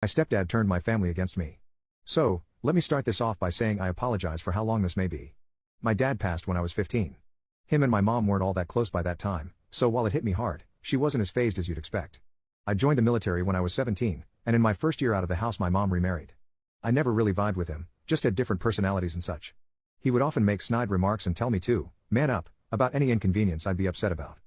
My stepdad turned my family against me. So, let me start this off by saying I apologize for how long this may be. My dad passed when I was 15. Him and my mom weren't all that close by that time, so while it hit me hard, she wasn't as fazed as you'd expect. I joined the military when I was 17, and in my first year out of the house my mom remarried. I never really vibed with him, just had different personalities and such. He would often make snide remarks and tell me to man up about any inconvenience I'd be upset about.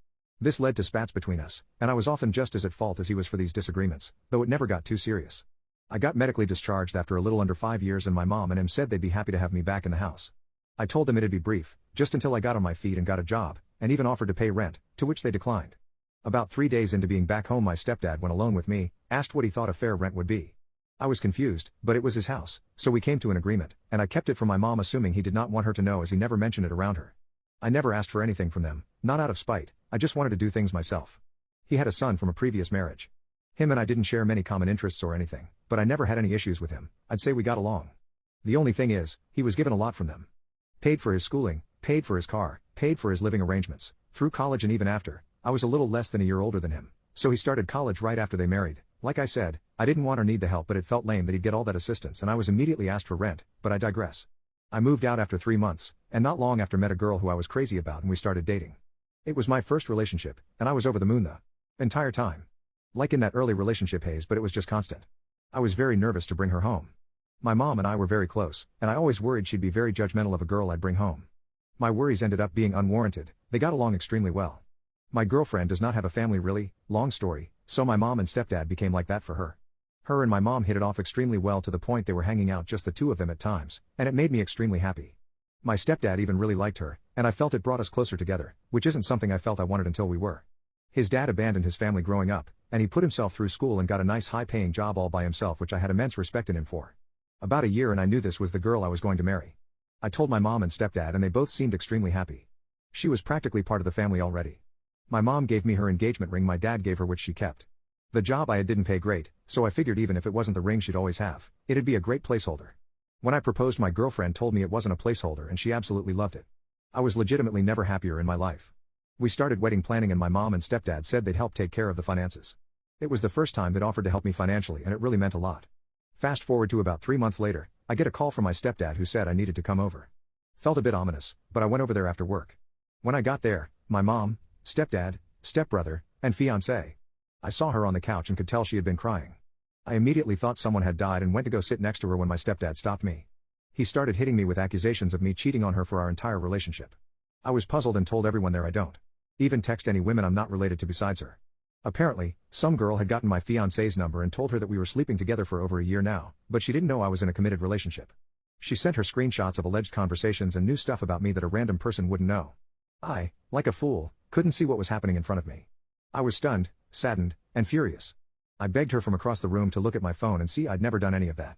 This led to spats between us, and I was often just as at fault as he was for these disagreements, though it never got too serious. I got medically discharged after a little under 5 years and my mom and him said they'd be happy to have me back in the house. I told them it'd be brief, just until I got on my feet and got a job, and even offered to pay rent, to which they declined. About 3 days into being back home my stepdad went alone with me, asked what he thought a fair rent would be. I was confused, but it was his house, so we came to an agreement, and I kept it from my mom assuming he did not want her to know as he never mentioned it around her. I never asked for anything from them, not out of spite, I just wanted to do things myself. He had a son from a previous marriage. Him and I didn't share many common interests or anything, but I never had any issues with him, I'd say we got along. The only thing is, he was given a lot from them. Paid for his schooling, paid for his car, paid for his living arrangements, through college and even after. I was a little less than a year older than him, so he started college right after they married. Like I said, I didn't want or need the help but it felt lame that he'd get all that assistance and I was immediately asked for rent, but I digress. I moved out after 3 months, and not long after met a girl who I was crazy about and we started dating. It was my first relationship, and I was over the moon the entire time. Like in that early relationship haze, but it was just constant. I was very nervous to bring her home. My mom and I were very close, and I always worried she'd be very judgmental of a girl I'd bring home. My worries ended up being unwarranted, they got along extremely well. My girlfriend does not have a family really, long story, so my mom and stepdad became like that for her. Her and my mom hit it off extremely well to the point they were hanging out just the two of them at times, and it made me extremely happy. My stepdad even really liked her, and I felt it brought us closer together, which isn't something I felt I wanted until we were. His dad abandoned his family growing up, and he put himself through school and got a nice high-paying job all by himself which I had immense respect in him for. About a year and I knew this was the girl I was going to marry. I told my mom and stepdad and they both seemed extremely happy. She was practically part of the family already. My mom gave me her engagement ring, my dad gave her which she kept. The job I had didn't pay great, so I figured even if it wasn't the ring she'd always have, it'd be a great placeholder. When I proposed my girlfriend told me it wasn't a placeholder and she absolutely loved it. I was legitimately never happier in my life. We started wedding planning and my mom and stepdad said they'd help take care of the finances. It was the first time they'd offered to help me financially and it really meant a lot. Fast forward to about 3 months later, I get a call from my stepdad who said I needed to come over. Felt a bit ominous, but I went over there after work. When I got there, my mom, stepdad, stepbrother, and fiancé. I saw her on the couch and could tell she had been crying. I immediately thought someone had died and went to go sit next to her when my stepdad stopped me. He started hitting me with accusations of me cheating on her for our entire relationship. I was puzzled and told everyone there I don't even text any women I'm not related to besides her. Apparently, some girl had gotten my fiancé's number and told her that we were sleeping together for over a year now, but she didn't know I was in a committed relationship. She sent her screenshots of alleged conversations and knew stuff about me that a random person wouldn't know. I, like a fool, couldn't see what was happening in front of me. I was stunned, saddened, and furious. I begged her from across the room to look at my phone and see I'd never done any of that.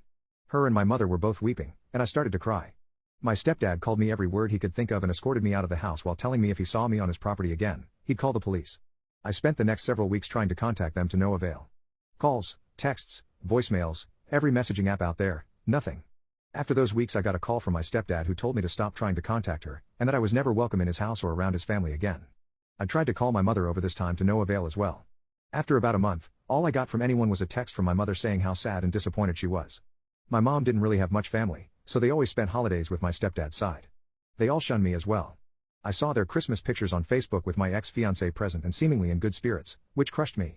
Her and my mother were both weeping, and I started to cry. My stepdad called me every word he could think of and escorted me out of the house while telling me if he saw me on his property again, he'd call the police. I spent the next several weeks trying to contact them to no avail. Calls, texts, voicemails, every messaging app out there, nothing. After those weeks I got a call from my stepdad who told me to stop trying to contact her, and that I was never welcome in his house or around his family again. I tried to call my mother over this time to no avail as well. After about a month, all I got from anyone was a text from my mother saying how sad and disappointed she was. My mom didn't really have much family, so they always spent holidays with my stepdad's side. They all shunned me as well. I saw their Christmas pictures on Facebook with my ex-fiancé present and seemingly in good spirits, which crushed me.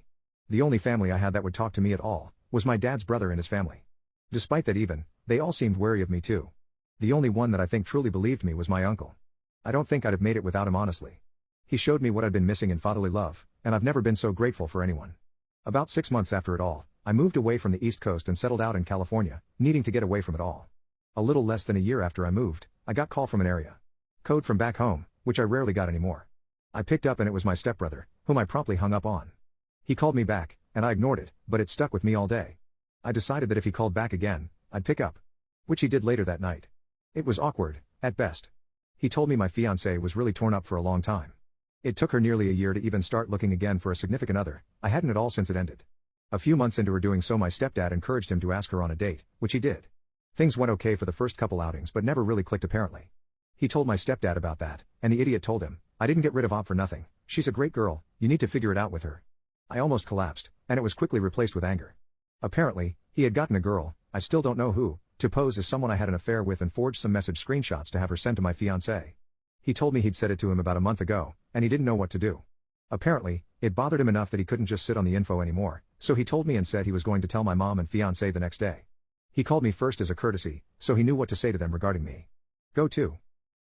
The only family I had that would talk to me at all was my dad's brother and his family. Despite that even, they all seemed wary of me too. The only one that I think truly believed me was my uncle. I don't think I'd have made it without him honestly. He showed me what I'd been missing in fatherly love, and I've never been so grateful for anyone. About 6 months after it all, I moved away from the East Coast and settled out in California, needing to get away from it all. A little less than a year after I moved, I got call from an area code from back home, which I rarely got anymore. I picked up and it was my stepbrother, whom I promptly hung up on. He called me back, and I ignored it, but it stuck with me all day. I decided that if he called back again, I'd pick up. Which he did later that night. It was awkward, at best. He told me my fiancée was really torn up for a long time. It took her nearly a year to even start looking again for a significant other. I hadn't at all since it ended. A few months into her doing so my stepdad encouraged him to ask her on a date, which he did. Things went okay for the first couple outings but never really clicked apparently. He told my stepdad about that, and the idiot told him, I didn't get rid of Op for nothing, she's a great girl, you need to figure it out with her. I almost collapsed, and it was quickly replaced with anger. Apparently, He had gotten a girl, I still don't know who, to pose as someone I had an affair with and forged some message screenshots to have her sent to my fiancée. He told me he'd said it to him about a month ago, and he didn't know what to do. Apparently, it bothered him enough that he couldn't just sit on the info anymore, so he told me and said he was going to tell my mom and fiancé the next day. He called me first as a courtesy, so he knew what to say to them regarding me. Go to.